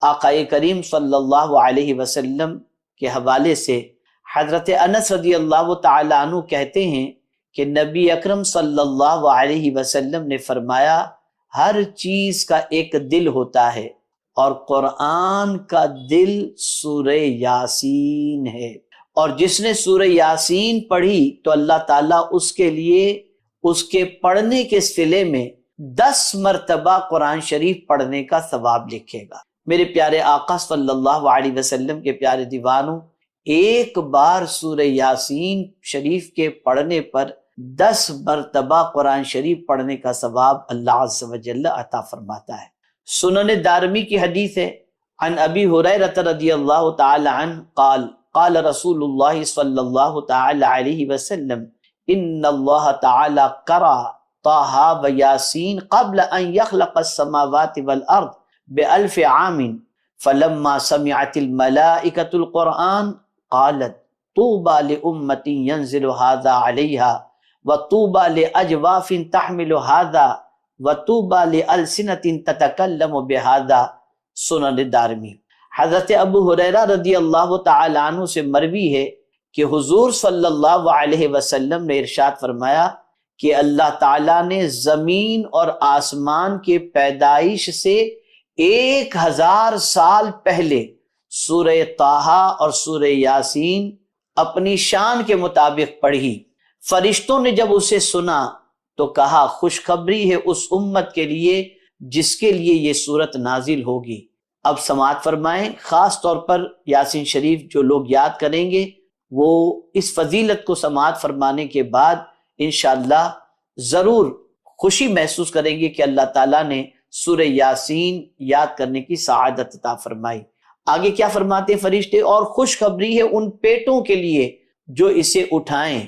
آقا کریم صلی اللہ علیہ وسلم کے حوالے سے حضرت انس رضی اللہ تعالی عنہ کہتے ہیں کہ نبی اکرم صلی اللہ علیہ وسلم نے فرمایا ہر چیز کا ایک دل ہوتا ہے اور قرآن کا دل سورہ یاسین ہے، اور جس نے سورہ یاسین پڑھی تو اللہ تعالیٰ اس کے لیے اس کے پڑھنے کے صلے میں 10 مرتبہ قرآن شریف پڑھنے کا ثواب لکھے گا۔ میرے پیارے آقا صلی اللہ علیہ وسلم کے پیارے دیوانوں، ایک بار سورہ یاسین شریف کے پڑھنے پر 10 مرتبہ قرآن شریف پڑھنے کا ثواب اللہ عز و جل عطا فرماتا ہے۔ سنن دارمی کی حدیث ہے، عن ابی ہریرہ رضی اللہ تعالی عنہ قال قال رسول اللہ صلی اللہ تعالی علیہ وسلم ان اللہ تعالی قرأ طٰہٰ و یاسین قبل ان یخلق السماوات والارض ب1000 عام فلما سمعت الملائکۃ القرآن قالت طوبى لأمة ينزل هذا عليها وطوبى لأجواف تحمل هذا وطوبى لألسنة تتكلم بهذا۔ سنن دارمی۔ حضرت ابو ہریرہ رضی اللہ تعالی عنہ سے مروی ہے کہ حضور صلی اللہ علیہ وسلم نے ارشاد فرمایا کہ اللہ تعالیٰ نے زمین اور آسمان کے پیدائش سے 1000 سال پہلے سورہ طٰہٰ اور سورہ یاسین اپنی شان کے مطابق پڑھی۔ فرشتوں نے جب اسے سنا تو کہا خوشخبری ہے اس امت کے لیے جس کے لیے یہ سورت نازل ہوگی۔ اب سماعت فرمائیں، خاص طور پر یاسین شریف جو لوگ یاد کریں گے وہ اس فضیلت کو سماعت فرمانے کے بعد انشاءاللہ ضرور خوشی محسوس کریں گے کہ اللہ تعالیٰ نے سورہ یاسین یاد کرنے کی سعادت عطا فرمائی۔ آگے کیا فرماتے ہیں فرشتے؟ اور خوشخبری ہے ان پیٹوں کے لیے جو اسے اٹھائیں،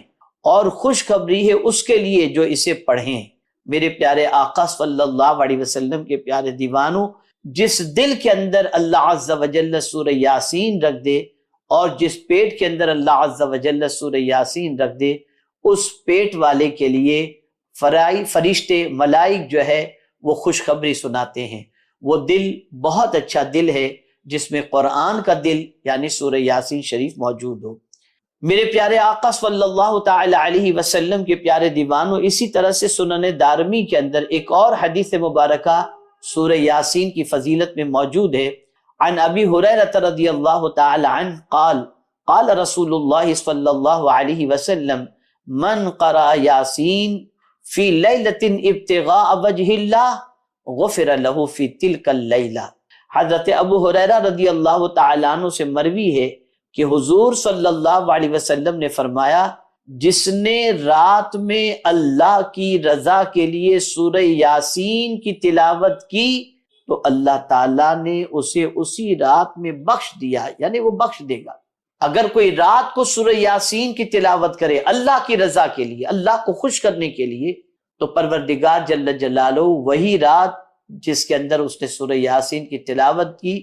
اور خوشخبری ہے اس کے لیے جو اسے پڑھیں۔ میرے پیارے آقا صلی اللہ علیہ وسلم کے پیارے دیوانوں، جس دل کے اندر اللہ عز و جل سورہ یاسین رکھ دے اور جس پیٹ کے اندر اللہ عز و جل سورہ یاسین رکھ دے، اس پیٹ والے کے لیے فرشتے ملائک جو ہے وہ خوشخبری سناتے ہیں۔ وہ دل بہت اچھا دل ہے جس میں قرآن کا دل یعنی سورہ یاسین شریف موجود ہو۔ میرے پیارے آقا صلی اللہ تعالی علیہ وسلم کے پیارے دیوانوں، اسی طرح سے سنن دارمی کے اندر ایک اور حدیث مبارکہ سورہ یاسین کی فضیلت میں موجود ہے۔ عن ابی ہریرہ رضی اللہ تعالی عنہ قال قال رسول اللہ صلی اللہ علیہ وسلم من قرأ یاسین فی لیلۃ ابتغاء وجہ اللہ غفر له فی تلک اللیلہ۔ حضرت ابو ہریرہ رضی اللہ تعالی عنہ سے مروی ہے کہ حضور صلی اللہ علیہ وسلم نے فرمایا جس نے رات میں اللہ کی رضا کے لیے سورہ یاسین کی تلاوت کی تو اللہ تعالیٰ نے اسے اسی رات میں بخش دیا، یعنی وہ بخش دے گا۔ اگر کوئی رات کو سورہ یاسین کی تلاوت کرے اللہ کی رضا کے لیے، اللہ کو خوش کرنے کے لیے، تو پروردگار جل جلالہ وہی رات جس کے اندر اس نے سورہ یاسین کی تلاوت کی،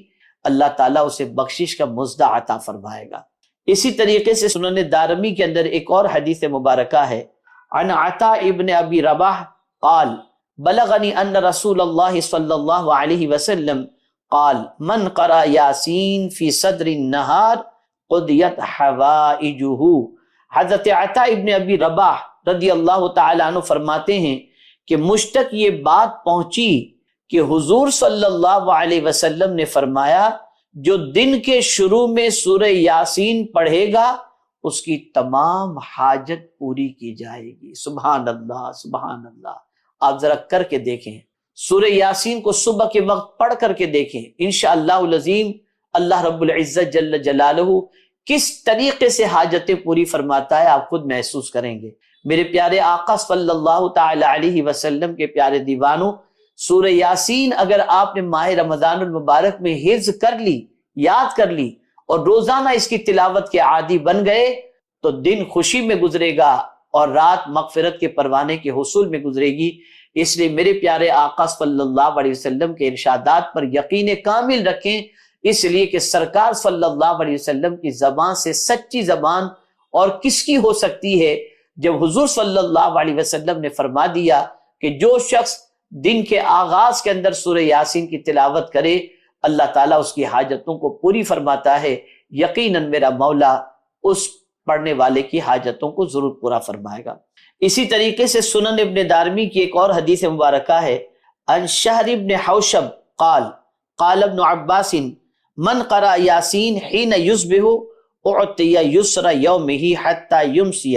اللہ تعالیٰ اسے بخشش کا مزدہ عطا فرمائے گا۔ اسی طریقے سے سنن دارمی کے اندر ایک اور حدیث مبارکہ ہے، عن عطاء ابن ابی رباح قال بلغنی ان رسول اللہ صلی اللہ علیہ وسلم قال من قرأ یاسین فی صدر النہار قضیت حوائجہ۔ حضرت عطاء ابن ابی رباح رضی اللہ تعالی عنہ فرماتے ہیں کہ مجھ تک یہ بات پہنچی کہ حضور صلی اللہ علیہ وسلم نے فرمایا جو دن کے شروع میں سورہ یاسین پڑھے گا اس کی تمام حاجت پوری کی جائے گی۔ سبحان اللہ سبحان اللہ۔ آپ ذرا کر کے دیکھیں، سورہ یاسین کو صبح کے وقت پڑھ کر کے دیکھیں، انشاءاللہ العظیم اللہ رب العزت جل جلالہ کس طریقے سے حاجتیں پوری فرماتا ہے آپ خود محسوس کریں گے۔ میرے پیارے آقا صلی اللہ تعالی علیہ وسلم کے پیارے دیوانوں، سورہ یاسین اگر آپ نے ماہ رمضان المبارک میں حفظ کر لی، یاد کر لی اور روزانہ اس کی تلاوت کے عادی بن گئے تو دن خوشی میں گزرے گا اور رات مغفرت کے پروانے کے حصول میں گزرے گی۔ اس لیے میرے پیارے آقا صلی اللہ علیہ وسلم کے ارشادات پر یقین کامل رکھیں، اس لیے کہ سرکار صلی اللہ علیہ وسلم کی زبان سے سچی زبان اور کس کی ہو سکتی ہے جب حضور صلی اللہ علیہ وسلم نے فرما دیا کہ جو شخص دن کے آغاز کے اندر سورہ یاسین کی تلاوت کرے اللہ تعالیٰ اس کی حاجتوں کو پوری فرماتا ہے، یقیناً میرا مولا اس پڑھنے والے کی حاجتوں کو ضرور پورا فرمائے گا۔ اسی طریقے سے سنن ابن دارمی کی ایک اور حدیث مبارکہ ہے، ان شہر ابن حوشب قال قال ابن عباس من قرأ یاسین حین یصبح اعطی یسر یومہ حتی یمسی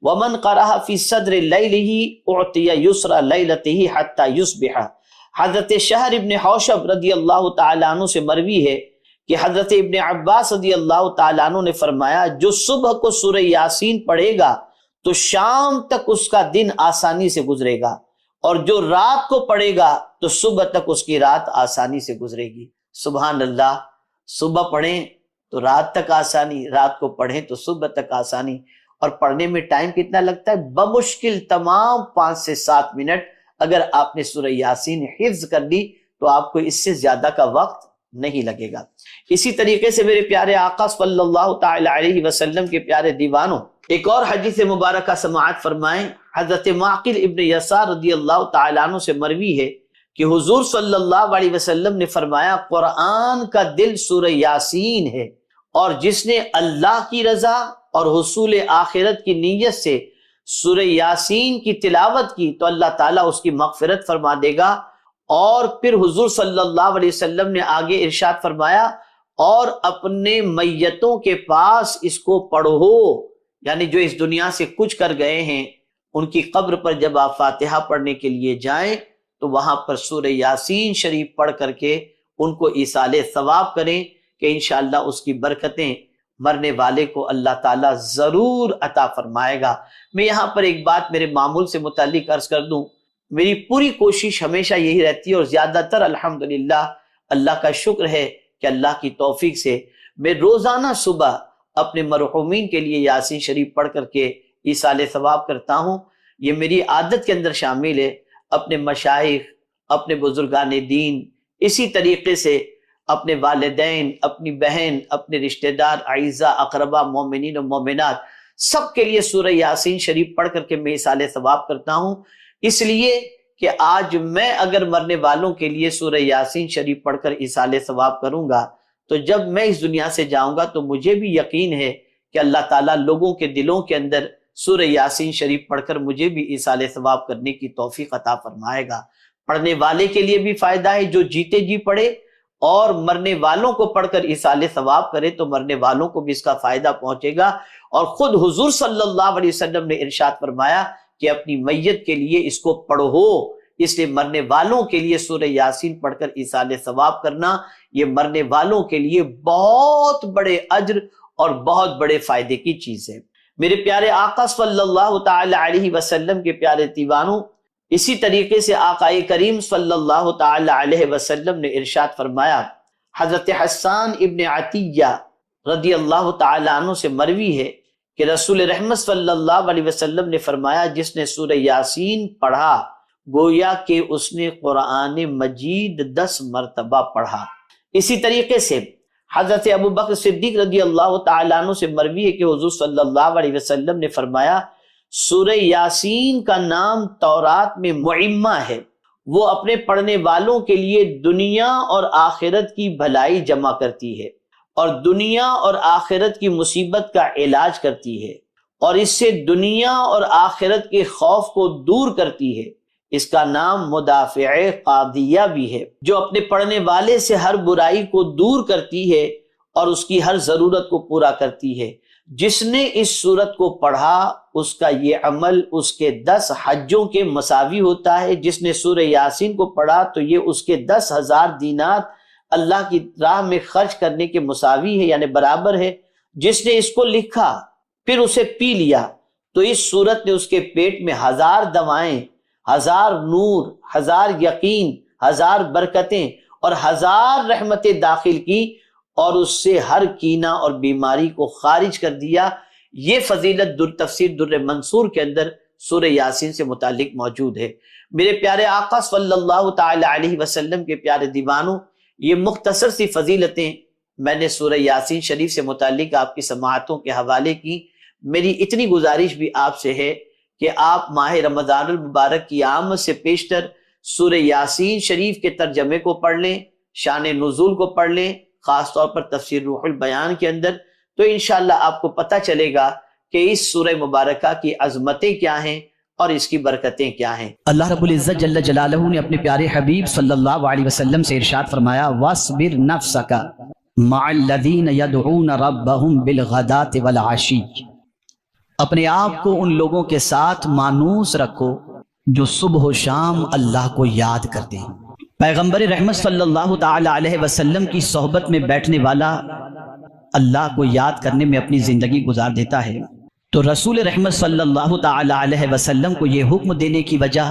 ومن قرأ فی صدر لیلہ اعطی یسر لیلتہ حتی یصبح۔ حضرت شہر ابن حوشب رضی اللہ تعالیٰ عنہ سے مروی ہے کہ حضرت ابن عباس رضی اللہ تعالیٰ عنہ نے فرمایا، جو صبح کو سورہ یاسین پڑھے گا تو شام تک اس کا دن آسانی سے گزرے گا، اور جو رات کو پڑھے گا تو صبح تک اس کی رات آسانی سے گزرے گی۔ سبحان اللہ، صبح پڑھیں تو رات تک آسانی، رات کو پڑھیں تو صبح تک آسانی۔ اور پڑھنے میں ٹائم کتنا لگتا ہے؟ بمشکل تمام 5 سے 7 منٹ۔ اگر آپ نے سورہ یاسین حفظ کر لی تو آپ کو اس سے زیادہ کا وقت نہیں لگے گا۔ اسی طریقے سے میرے پیارے آقا صلی اللہ تعالی علیہ وسلم کے پیارے دیوانوں، ایک اور حدیث مبارکہ سماعت فرمائیں۔ حضرت معقل ابن یسار رضی اللہ تعالیٰ عنہ سے مروی ہے کہ حضور صلی اللہ علیہ وسلم نے فرمایا، قرآن کا دل سورہ یاسین ہے، اور جس نے اللہ کی رضا اور حصول آخرت کی نیت سے سورہ یاسین کی تلاوت کی تو اللہ تعالیٰ اس کی مغفرت فرما دے گا۔ اور پھر حضور صلی اللہ علیہ وسلم نے آگے ارشاد فرمایا، اور اپنے میتوں کے پاس اس کو پڑھو، یعنی جو اس دنیا سے کچھ کر گئے ہیں ان کی قبر پر جب آپ فاتحہ پڑھنے کے لیے جائیں تو وہاں پر سورہ یاسین شریف پڑھ کر کے ان کو ایصال ثواب کریں کہ انشاءاللہ اس کی برکتیں مرنے والے کو اللہ تعالیٰ ضرور عطا فرمائے گا۔ میں یہاں پر ایک بات میرے معمول سے متعلق عرض کر دوں، میری پوری کوشش ہمیشہ یہی رہتی ہے، اور زیادہ تر الحمدللہ اللہ کا شکر ہے کہ اللہ کی توفیق سے میں روزانہ صبح اپنے مرحومین کے لیے یاسین شریف پڑھ کر کے ایصال ثواب کرتا ہوں۔ یہ میری عادت کے اندر شامل ہے۔ اپنے مشائخ، اپنے بزرگان دین، اسی طریقے سے اپنے والدین، اپنی بہن، اپنے رشتہ دار، اعزاء، اقربا، مومنین و مومنات، سب کے لیے سورہ یاسین شریف پڑھ کر کے میں ایصال ثواب کرتا ہوں، اس لیے کہ آج میں اگر مرنے والوں کے لیے سورہ یاسین شریف پڑھ کر ایصال ثواب کروں گا تو جب میں اس دنیا سے جاؤں گا تو مجھے بھی یقین ہے کہ اللہ تعالیٰ لوگوں کے دلوں کے اندر سورہ یاسین شریف پڑھ کر مجھے بھی ایصال ثواب کرنے کی توفیق عطا فرمائے گا۔ پڑھنے والے کے لیے بھی فائدہ ہے جو جیتے جی پڑھے، اور مرنے والوں کو پڑھ کر ایصال ثواب کرے تو مرنے والوں کو بھی اس کا فائدہ پہنچے گا۔ اور خود حضور صلی اللہ علیہ وسلم نے ارشاد فرمایا کہ اپنی میت کے لیے اس کو پڑھو، اس لیے مرنے والوں کے لیے سورہ یاسین پڑھ کر ایصال ثواب کرنا یہ مرنے والوں کے لیے بہت بڑے اجر اور بہت بڑے فائدے کی چیز ہے۔ میرے پیارے آقا صلی اللہ تعالی علیہ وسلم کے پیارے دیوانوں، اسی طریقے سے آقا کریم صلی اللہ تعالی علیہ وسلم نے ارشاد فرمایا، حضرت حسان ابن عطیہ رضی اللہ تعالی عنہ سے مروی ہے کہ رسول رحمت صلی اللہ علیہ وسلم نے فرمایا، جس نے سورہ یاسین پڑھا گویا کہ اس نے قرآن مجید 10 مرتبہ پڑھا۔ اسی طریقے سے حضرت ابو بکر صدیق رضی اللہ تعالیٰ عنہ سے مروی ہے کہ حضور صلی اللہ علیہ وسلم نے فرمایا، سورہ یاسین کا نام تورات میں معمہ ہے، وہ اپنے پڑھنے والوں کے لیے دنیا اور آخرت کی بھلائی جمع کرتی ہے، اور دنیا اور آخرت کی مصیبت کا علاج کرتی ہے، اور اس سے دنیا اور آخرت کے خوف کو دور کرتی ہے۔ اس کا نام مدافع قاضیہ بھی ہے، جو اپنے پڑھنے والے سے ہر برائی کو دور کرتی ہے اور اس کی ہر ضرورت کو پورا کرتی ہے۔ جس نے اس سورت کو پڑھا اس کا یہ عمل اس کے 10 حجوں کے مساوی ہوتا ہے۔ جس نے سورہ یاسین کو پڑھا تو یہ اس کے 10,000 دینار اللہ کی راہ میں خرچ کرنے کے مساوی ہے، یعنی برابر ہے۔ جس نے اس کو لکھا پھر اسے پی لیا تو اس سورت نے اس کے پیٹ میں 1000 دوائیں، 1000 نور، 1000 یقین، 1000 برکتیں اور 1000 رحمتیں داخل کی، اور اس سے ہر کینہ اور بیماری کو خارج کر دیا۔ یہ فضیلت تفسیر در منصور کے اندر سورہ یاسین سے متعلق موجود ہے۔ میرے پیارے آقا صلی اللہ تعالی علیہ وسلم کے پیارے دیوانوں، یہ مختصر سی فضیلتیں میں نے سورہ یاسین شریف سے متعلق آپ کی سماعتوں کے حوالے کی۔ میری اتنی گزارش بھی آپ سے ہے کہ آپ ماہ رمضان المبارک کی آمد سے پیشتر سورہ یاسین شریف کے ترجمے کو پڑھ لیں، شان نزول کو پڑھ لیں، خاص طور پر تفسیر روح البیان کے اندر، تو انشاءاللہ آپ کو پتہ چلے گا کہ اس سورہ مبارکہ کی عظمتیں کیا ہیں اور اس کی برکتیں کیا ہیں۔ اللہ رب العزت جل جلالہ نے اپنے پیارے حبیب صلی اللہ علیہ وسلم سے ارشاد فرمایا وَاصْبِرْ نَفْسَكَ مَعَ الَّذِينَ يَدْعُونَ رَبَّهُمْ بِالْغَدَاةِ وَالْعَشِيِّ، اپنے آپ کو ان لوگوں کے ساتھ مانوس رکھو جو صبح و شام اللہ کو یاد کرتے ہیں۔ پیغمبر رحمت صلی اللہ تعالی علیہ وسلم کی صحبت میں بیٹھنے والا اللہ کو یاد کرنے میں اپنی زندگی گزار دیتا ہے، تو رسول رحمت صلی اللہ تعالی علیہ وسلم کو یہ حکم دینے کی وجہ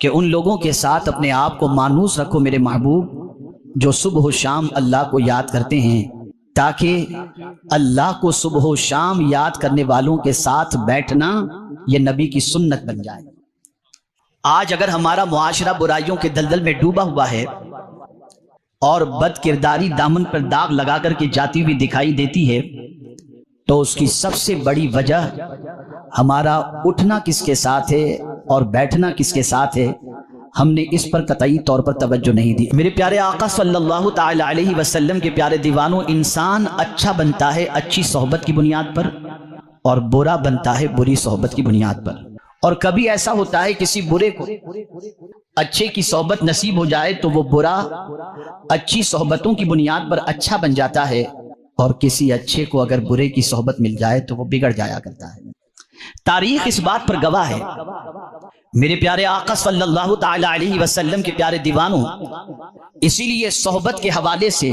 کہ ان لوگوں کے ساتھ اپنے آپ کو مانوس رکھو میرے محبوب جو صبح و شام اللہ کو یاد کرتے ہیں، تاکہ اللہ کو صبح و شام یاد کرنے والوں کے ساتھ بیٹھنا یہ نبی کی سنت بن جائے۔ آج اگر ہمارا معاشرہ برائیوں کے دلدل میں ڈوبا ہوا ہے اور بد کرداری دامن پر داغ لگا کر کے جاتی ہوئی دکھائی دیتی ہے، تو اس کی سب سے بڑی وجہ ہمارا اٹھنا کس کے ساتھ ہے اور بیٹھنا کس کے ساتھ ہے، ہم نے اس پر قطعی طور پر توجہ نہیں دی۔ میرے پیارے آقا صلی اللہ تعالی علیہ وسلم کے پیارے دیوانوں، انسان اچھا بنتا ہے اچھی صحبت کی بنیاد پر اور برا بنتا ہے بری صحبت کی بنیاد پر، اور کبھی ایسا ہوتا ہے کسی برے کو اچھے کی صحبت نصیب ہو جائے تو وہ برا اچھی صحبتوں کی بنیاد پر اچھا بن جاتا ہے، اور کسی اچھے کو اگر برے کی صحبت مل جائے تو وہ بگڑ جایا کرتا ہے۔ تاریخ اس بات پر گواہ ہے۔ میرے پیارے آقا صلی اللہ تعالی علیہ وسلم کے پیارے دیوانوں، اسی لیے صحبت کے حوالے سے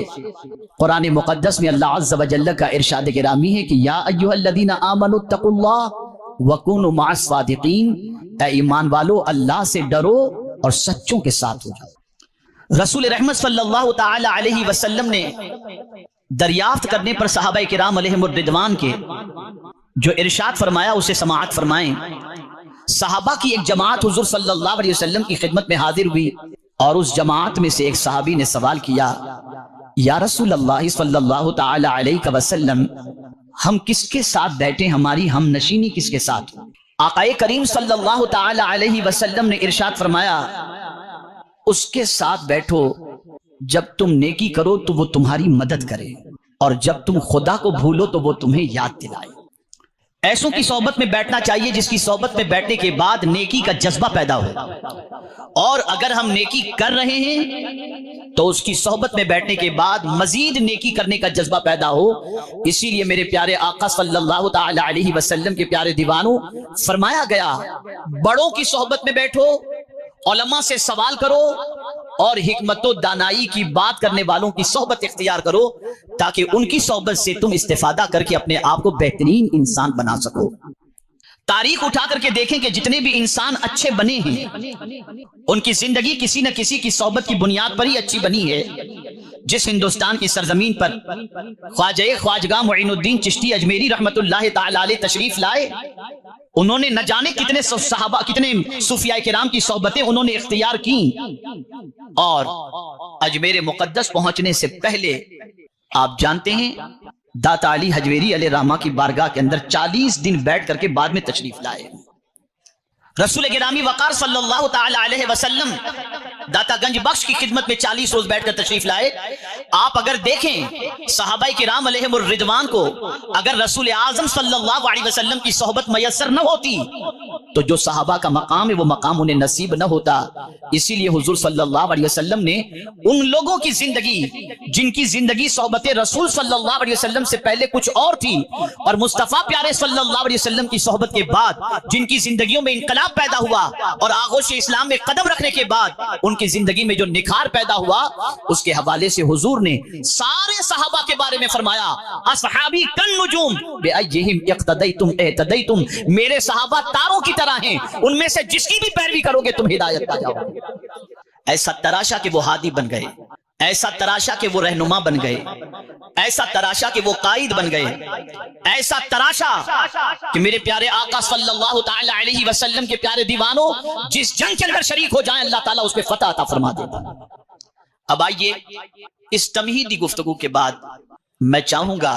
قرآن مقدس میں اللہ عز و جل کا ارشاد گرامی ہے کہ یا ایھا الذین آمنوا اتقوا اللہ وکونوا مع الصادقین، اے ایمان والو اللہ سے ڈرو اور سچوں کے ساتھ ہو جاؤ۔ رسول رحمت صلی اللہ تعالی علیہ وسلم نے دریافت کرنے پر صحابہ کرام علیہم الرضوان کے جو ارشاد فرمایا اسے سماعت فرمائیں۔ صحابہ کی ایک جماعت حضور صلی اللہ علیہ وسلم کی خدمت میں حاضر ہوئی، اور اس جماعت میں سے ایک صحابی نے سوال کیا یا رسول اللہ صلی اللہ تعالی علیہ وسلم، ہم کس کے ساتھ بیٹھیں، ہماری ہم نشینی کس کے ساتھ؟ آقا کریم صلی اللہ تعالی علیہ وسلم نے ارشاد فرمایا اس کے ساتھ بیٹھو جب تم نیکی کرو تو وہ تمہاری مدد کرے، اور جب تم خدا کو بھولو تو وہ تمہیں یاد دلائے۔ ایسوں کی صحبت میں بیٹھنا چاہیے جس کی صحبت میں بیٹھنے کے بعد نیکی کا جذبہ پیدا ہو، اور اگر ہم نیکی کر رہے ہیں تو اس کی صحبت میں بیٹھنے کے بعد مزید نیکی کرنے کا جذبہ پیدا ہو۔ اسی لیے میرے پیارے آقا صلی اللہ تعالی علیہ وسلم کے پیارے دیوانوں، فرمایا گیا بڑوں کی صحبت میں بیٹھو، علماء سے سوال کرو، اور حکمت و دانائی کی بات کرنے والوں کی صحبت اختیار کرو، تاکہ ان کی صحبت سے تم استفادہ کر کے اپنے آپ کو بہترین انسان بنا سکو۔ تاریخ اٹھا کر کے دیکھیں کہ جتنے بھی انسان اچھے بنے ہیں ان کی زندگی کسی نہ کسی کی صحبت کی بنیاد پر ہی اچھی بنی ہے۔ جس ہندوستان کی سرزمین پر خواجہ خواجگاہ معین الدین چشتی اجمیری رحمت اللہ تعالی علیہ تشریف لائے، انہوں نے نہ جانے کتنے صحابہ کتنے صوفیاء کرام کی صحبتیں انہوں نے اختیار کی، اور اجمیر مقدس پہنچنے سے پہلے آپ جانتے ہیں داتا علی حجویری علیہ رحمہ کی بارگاہ کے اندر 40 دن بیٹھ کر کے بعد میں تشریف لائے۔ رسول گرامی وقار صلی اللہ تعالی علیہ وسلم داتا گنج بخش کی خدمت میں 40 روز بیٹھ کر تشریف لائے۔ آپ اگر دیکھیں صحابہ کرام علیہم الرضوان کو اگر رسول اعظم صلی اللہ علیہ وسلم کی صحبت میسر نہ ہوتی تو جو صحابہ کا مقام ہے وہ مقام انہیں نصیب نہ ہوتا۔ اسی لیے حضور صلی اللہ علیہ وسلم نے ان لوگوں کی زندگی جن کی زندگی صحبت رسول صلی اللہ علیہ وسلم سے پہلے کچھ اور تھی، اور مصطفیٰ پیارے صلی اللہ علیہ وسلم کی صحبت کے بعد جن کی زندگیوں میں انقلاب پیدا ہوا اور آغوش اسلام میں قدم رکھنے کے بعد ان کی زندگی میں جو نکھار پیدا ہوا، اس کے حوالے سے حضور نے سارے صحابہ کے بارے میں فرمایا اصحابی کن نجوم بأیہم اقتدیتم اہتدیتم، میرے صحابہ تاروں کی طرح ہیں، ان میں سے جس کی بھی پیروی کرو گے تم ہدایت پا جاؤ گے۔ ایسا تراشا کہ وہ ہادی بن گئے، ایسا تراشا کہ وہ رہنما بن گئے، ایسا تراشا کہ وہ قائد بن گئے، ایسا تراشا کہ میرے پیارے آقا صلی اللہ تعالی علیہ وسلم کے پیارے دیوانوں جس جنگ کے اندر شریک ہو جائیں اللہ تعالیٰ اس پہ فتح عطا فرما دیتا۔ اب آئیے اس تمہیدی گفتگو کے بعد میں چاہوں گا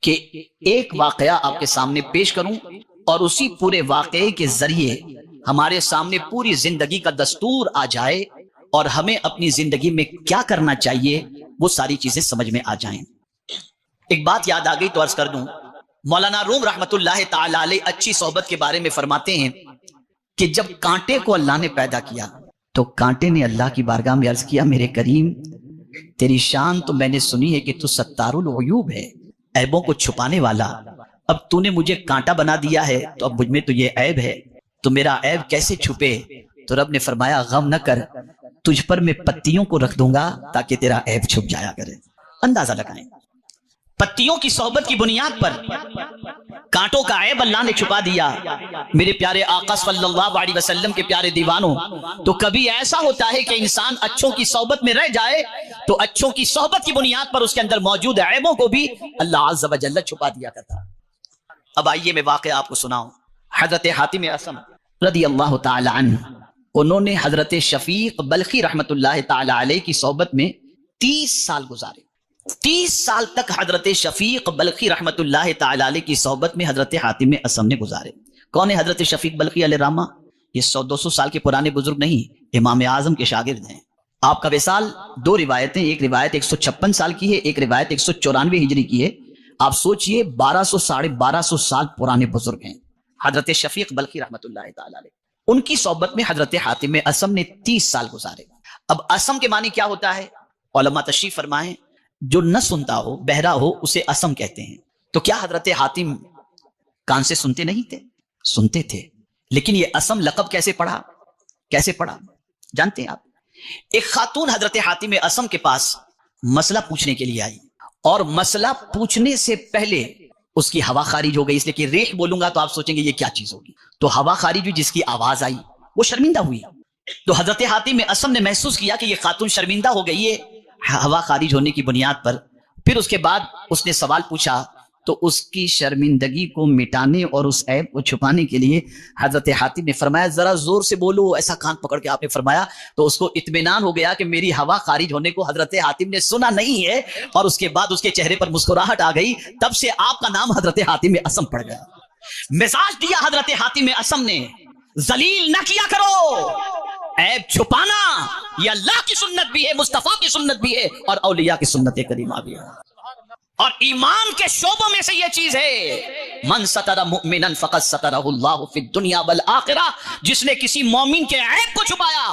کہ ایک واقعہ آپ کے سامنے پیش کروں، اور اسی پورے واقعے کے ذریعے ہمارے سامنے پوری زندگی کا دستور آ جائے، اور ہمیں اپنی زندگی میں کیا کرنا چاہیے وہ ساری چیزیں سمجھ میں آ جائیں۔ ایک بات یاد آ گئی تو عرض کر دوں، مولانا روم رحمت اللہ تعالی علیہ اچھی صحبت کے بارے میں فرماتے ہیں کہ جب کانٹے کو اللہ نے پیدا کیا تو کانٹے نے اللہ کی بارگاہ میں عرض کیا، میرے کریم تیری شان تو میں نے سنی ہے کہ تو ستار العیوب ہے، عیبوں کو چھپانے والا، اب تو نے مجھے کانٹا بنا دیا ہے تو اب مجھ میں تو یہ عیب ہے، تو میرا عیب کیسے چھپے؟ تو رب نے فرمایا غم نہ کر، تجھ پر میں پتیوں کو رکھ دوں گا تاکہ تیرا عیب چھپ جایا کرے۔ اندازہ لگائیں، پتیوں کی صحبت کی بنیاد پر کانٹوں کا عیب اللہ نے چھپا دیا۔ میرے پیارے آقا صلی اللہ علیہ وسلم کے پیارے دیوانوں، تو کبھی ایسا ہوتا ہے کہ انسان اچھوں کی صحبت میں رہ جائے تو اچھوں کی صحبت کی بنیاد پر اس کے اندر موجود عیبوں کو بھی اللہ عز و جل چھپا دیا کرتا۔ اب آئیے میں واقعہ آپ کو سناؤں۔ حضرت حاتم اصم رضی اللہ تعالی عنہ، انہوں نے حضرت شفیق بلخی رحمت اللہ تعالی علیہ کی صحبت میں 30 سال گزارے۔ 30 سال تک حضرت شفیق بلخی رحمت اللہ تعالی علیہ کی صحبت میں حضرت حاتم اصم نے گزارے۔ کون ہے حضرت شفیق بلخی علیہ رحمہ؟ یہ 100-200 سال کے پرانے بزرگ نہیں، امام اعظم کے شاگرد ہیں۔ آپ کا وصال 2 روایتیں، ایک روایت 156 سال کی ہے، ایک روایت 194 ہجری کی ہے۔ آپ سوچئے 1200 ساڑھے 1200 سال پرانے بزرگ ہیں حضرت شفیق بلخی رحمت اللہ تعالی علیہ۔ ان کی صحبت میں حضرت حاتم اصم نے 30 سال گزارے۔ اب اصم کے معنی کیا ہوتا ہے؟ علماء تشریف فرمائیں، جو نہ سنتا ہو، بہرا ہو، اسے اصم کہتے ہیں۔ تو کیا حضرت حاتم کان سے سنتے نہیں تھے؟ سنتے تھے، لیکن یہ اصم لقب کیسے پڑھا؟ کیسے پڑھا جانتے ہیں آپ؟ ایک خاتون حضرت حاتم اصم کے پاس مسئلہ پوچھنے کے لیے آئی، اور مسئلہ پوچھنے سے پہلے اس کی ہوا خارج ہو گئی، اس لیے کہ ریح بولوں گا تو آپ سوچیں گے یہ کیا چیز ہوگی، تو ہوا خارج ہوئی، جس کی آواز آئی وہ شرمندہ ہوئی۔ تو حضرت حاتم اصم نے محسوس کیا کہ یہ خاتون شرمندہ ہو گئی ہے ہوا خارج ہونے کی بنیاد پر۔ پھر اس کے بعد اس نے سوال پوچھا، تو اس کی شرمندگی کو مٹانے اور اس عیب کو چھپانے کے لیے حضرت حاتم نے فرمایا ذرا زور سے بولو، ایسا کان پکڑ کے آپ نے فرمایا، تو اس کو اطمینان ہو گیا کہ میری ہوا خارج ہونے کو حضرت حاتم نے سنا نہیں ہے، اور اس کے بعد اس کے چہرے پر مسکراہٹ آ گئی۔ تب سے آپ کا نام حضرت حاتم اصم پڑ گیا۔ مزاج دیا حضرت حاتم اصم نے، ذلیل نہ کیا کرو، عیب چھپانا یہ اللہ کی سنت بھی ہے، مصطفیٰ کی سنت بھی ہے، اور اولیاء کی سنت کریمہ بھی ہے، اور ایمان کے شعبوں میں سے یہ چیز ہے۔ من ستر مؤمنا فقد سترہ اللہ فی الدنیا والآخرہ، جس نے کسی مومن کے عیب کو چھپایا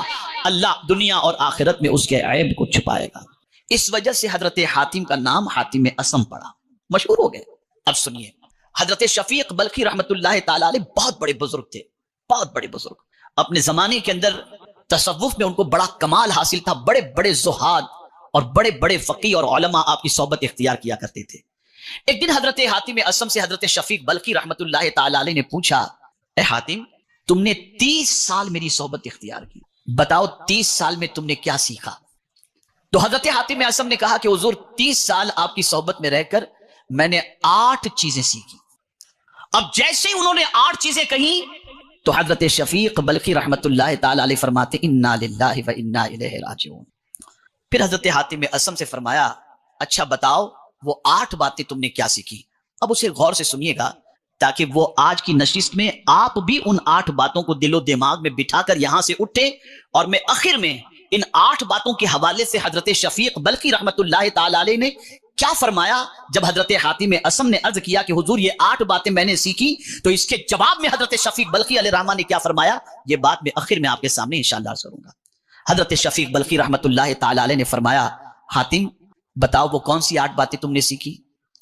اللہ دنیا اور آخرت میں اس کے عیب کو چھپائے گا۔ اس وجہ سے حضرت حاتم کا نام حاتم اصم پڑا، مشہور ہو گئے۔ اب سنیے، حضرت شفیق بلخی رحمت اللہ تعالی علیہ بہت بڑے بزرگ تھے، بہت بڑے بزرگ۔ اپنے زمانے کے اندر تصوف میں ان کو بڑا کمال حاصل تھا، بڑے بڑے زہاد اور بڑے بڑے فقیہ اور علماء آپ کی صحبت اختیار کیا کرتے تھے۔ ایک دن حضرت حاتم اصم سے حضرت شفیق بلخی رحمت اللہ تعالی علیہ نے پوچھا، اے حاتم تم نے 30 سال میری صحبت اختیار کی، بتاؤ 30 سال میں تم نے کیا سیکھا؟ تو حضرت حاتم اصم نے کہا کہ حضور 30 سال آپ کی صحبت میں رہ کر میں نے 8 چیزیں سیکھی۔ اب جیسے ہی انہوں نے 8 چیزیں کہیں تو حضرت شفیق بلخی رحمت اللہ تعالی علیہ فرماتے انا للہ و انا الیہ راجعون۔ پھر حضرت حاتم اصم سے فرمایا، اچھا بتاؤ وہ 8 باتیں تم نے کیا سیکھی؟ اب اسے غور سے سنیے گا تاکہ وہ آج کی نشست میں آپ بھی ان 8 باتوں کو دل و دماغ میں بٹھا کر یہاں سے اٹھے، اور میں آخر میں ان 8 باتوں کے حوالے سے حضرت شفیق بلخی رحمت اللہ تعالی علیہ نے کیا فرمایا جب حضرت حاتم اصم نے عرض کیا کہ حضور یہ 8 باتیں میں نے سیکھی، تو اس کے جواب میں حضرت شفیق بلخی علیہ رحمہ نے کیا فرمایا، یہ بات میں آخر میں آپ کے سامنے انشاءاللہ عرض کروں گا۔ حضرت شفیق بلخی رحمت اللہ تعالی علیہ نے فرمایا، حاتم بتاؤ وہ کون سی 8 باتیں تم نے سیکھی؟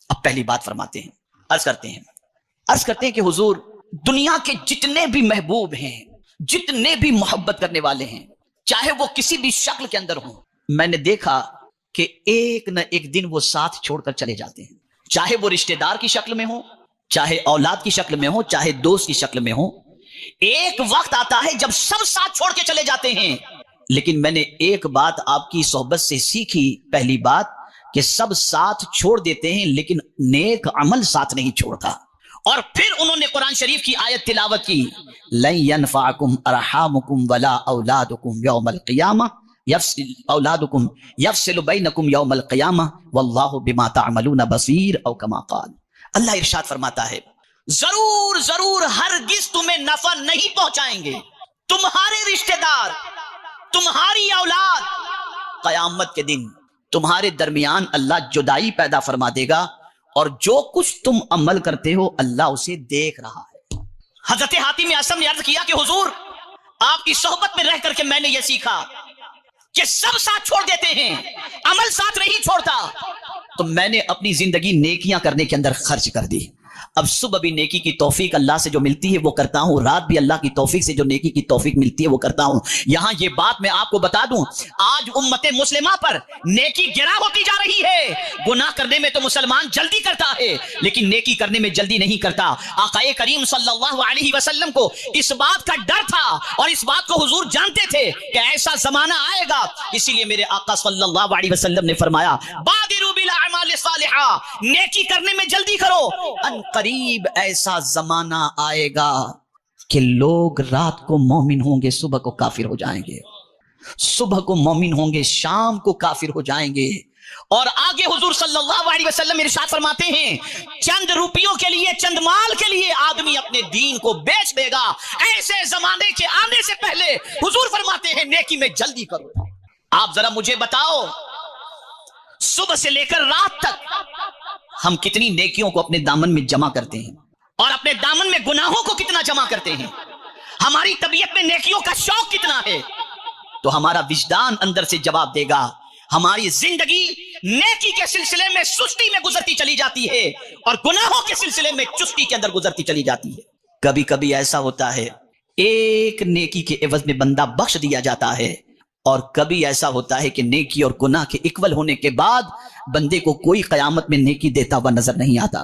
اب پہلی بات فرماتے ہیں، عرض کرتے ہیں کہ حضور دنیا کے جتنے بھی محبوب ہیں، جتنے بھی محبت کرنے والے ہیں، چاہے وہ کسی بھی شکل کے اندر ہوں، میں نے دیکھا کہ ایک نہ ایک دن وہ ساتھ چھوڑ کر چلے جاتے ہیں، چاہے وہ رشتہ دار کی شکل میں ہوں، چاہے اولاد کی شکل میں ہوں، چاہے دوست کی شکل میں ہوں۔ ایک وقت آتا ہے جب سب ساتھ چھوڑ کے چلے جاتے ہیں، لیکن میں نے ایک بات آپ کی صحبت سے سیکھی، پہلی بات کہ سب ساتھ چھوڑ دیتے ہیں لیکن نیک عمل ساتھ نہیں چھوڑتا۔ اور پھر انہوں نے قرآن شریف کی آیت تلاوت کی، لن ينفعكم ارحامكم ولا اولادكم يوم القيامه اولادكم يفصل بينكم يوم القيامه والله بما تعملون بصير، او كما قال۔ اللہ ارشاد فرماتا ہے ضرور ضرور ہرگز تمہیں نفع نہیں پہنچائیں گے تمہارے رشتہ دار، تمہاری اولاد قیامت کے دن تمہارے درمیان اللہ جدائی پیدا فرما دے گا، اور جو کچھ تم عمل کرتے ہو اللہ اسے دیکھ رہا ہے۔ حضرت حاتم اعصم نے عرض کیا کہ حضور، آپ کی صحبت میں رہ کر کے میں نے یہ سیکھا کہ سب ساتھ چھوڑ دیتے ہیں، عمل ساتھ نہیں چھوڑتا، تو میں نے اپنی زندگی نیکیاں کرنے کے اندر خرچ کر دی۔ اب صبح بھی نیکی کی توفیق اللہ سے جو ملتی ہے وہ کرتا ہوں، رات بھی اللہ کی توفیق سے جو نیکی کی توفیق ملتی ہے وہ کرتا ہوں۔ یہاں یہ بات میں آپ کو بتا دوں، آج امت مسلمہ پر نیکی گرا ہوتی جا رہی ہے۔ گناہ کرنے میں تو مسلمان جلدی کرتا ہے لیکن نیکی کرنے میں جلدی نہیں کرتا۔ آقا کریم صلی اللہ علیہ وسلم کو اس بات کا ڈر تھا اور اس بات کو حضور جانتے تھے کہ ایسا زمانہ آئے گا، اسی لیے میرے آقا صلی اللہ علیہ وسلم نے فرمایا بادروا بالاعمال الصالحہ، نیکی کرنے میں جلدی کرو، ان قریب ایسا زمانہ آئے گا کہ لوگ رات کو مومن ہوں گے، صبح کو کافر ہو جائیں گے، صبح کو مومن ہوں گے، شام کو کافر ہو جائیں گے۔ اور آگے حضور صلی اللہ علیہ وسلم ارشاد فرماتے ہیں چند روپیوں کے لیے، چند مال کے لیے آدمی اپنے دین کو بیچ دے گا۔ ایسے زمانے کے آنے سے پہلے حضور فرماتے ہیں نیکی میں جلدی کرو۔ آپ ذرا مجھے بتاؤ، صبح سے لے کر رات تک ہم کتنی نیکیوں کو اپنے دامن میں جمع کرتے ہیں اور اپنے دامن میں گناہوں کو کتنا جمع کرتے ہیں؟ ہماری طبیعت میں نیکیوں کا شوق کتنا ہے؟ تو ہمارا وجدان اندر سے جواب دے گا۔ ہماری زندگی نیکی کے سلسلے میں سستی میں گزرتی چلی جاتی ہے اور گناہوں کے سلسلے میں چستی کے اندر گزرتی چلی جاتی ہے۔ کبھی کبھی ایسا ہوتا ہے ایک نیکی کے عوض میں بندہ بخش دیا جاتا ہے، اور کبھی ایسا ہوتا ہے کہ نیکی اور گناہ کے اکول ہونے کے بعد بندے کو کوئی قیامت میں نیکی دیتا ہوا نظر نہیں آتا۔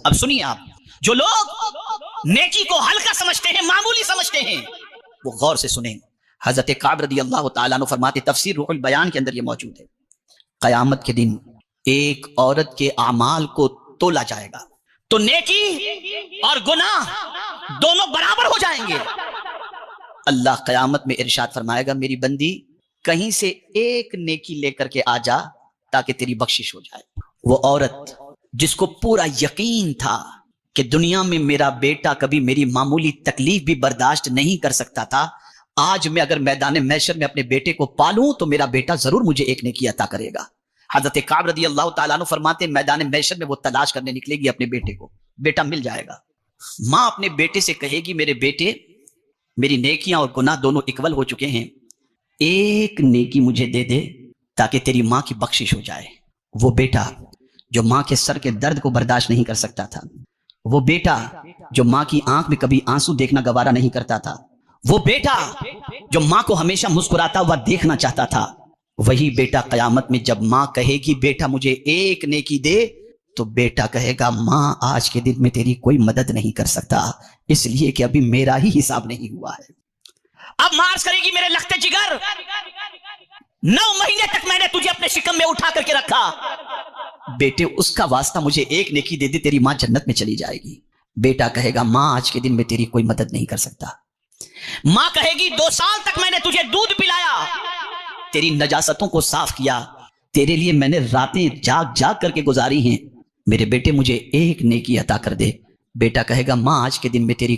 اب سنیے، آپ جو لوگ نیکی کو ہلکا سمجھتے ہیں، معمولی سمجھتے ہیں، وہ غور سے سنیں۔ حضرت کعب رضی اللہ تعالیٰ عنہ فرماتے، تفسیر روح البیان کے اندر یہ موجود ہے، قیامت کے دن ایک عورت کے اعمال کو تولا جائے گا تو نیکی اور گناہ دونوں برابر ہو جائیں گے۔ اللہ قیامت میں ارشاد فرمائے گا میری بندی کہیں سے ایک نیکی لے کر کے آ جا تاکہ تیری بخشش ہو جائے۔ وہ عورت جس کو پورا یقین تھا کہ دنیا میں میرا بیٹا کبھی میری معمولی تکلیف بھی برداشت نہیں کر سکتا تھا، آج میں اگر میدان محشر میں اپنے بیٹے کو پالوں تو میرا بیٹا ضرور مجھے ایک نیکی عطا کرے گا۔ حضرت کعب رضی اللہ تعالیٰ عنہ فرماتے میدان محشر میں وہ تلاش کرنے نکلے گی اپنے بیٹے کو، بیٹا مل جائے گا۔ ماں اپنے بیٹے سے کہے گی میرے بیٹے، میری نیکیاں اور گناہ دونوں اکول ہو چکے ہیں، ایک نیکی مجھے دے دے تاکہ تیری ماں کی بخشش ہو جائے۔ وہ بیٹا جو ماں کے سر کے درد کو برداشت نہیں کر سکتا تھا، وہ بیٹا جو ماں کی آنکھ میں کبھی آنسو دیکھنا گوارا نہیں کرتا تھا، وہ بیٹا جو ماں کو ہمیشہ مسکراتا ہوا دیکھنا چاہتا تھا، وہی بیٹا قیامت میں جب ماں کہے گی بیٹا مجھے ایک نیکی دے تو بیٹا کہے گا ماں آج کے دن میں تیری کوئی مدد نہیں کر سکتا، اس لیے کہ ابھی میرا ہی حساب نہیں ہوا ہے۔ اب مارس کرے گی میرے لخت جگر، 9 مہینے تک میں نے تجھے اپنے شکم میں اٹھا کر کے رکھا، بیٹے اس کا واسطہ مجھے ایک نیکی دے دے، تیری ماں جنت میں چلی جائے گی۔ بیٹا کہے گا ماں آج کے دن میں تیری کوئی مدد نہیں کر سکتا۔ ماں کہے گی 2 سال تک میں نے تجھے دودھ پلایا، تیری نجاستوں کو صاف کیا، تیرے لیے میں نے راتیں جاگ جاگ کر کے گزاری ہیں، میرے بیٹے مجھے ایک نیکی عطا کر دے۔ بیٹا کہے گا ماں آج کے دن میں تیری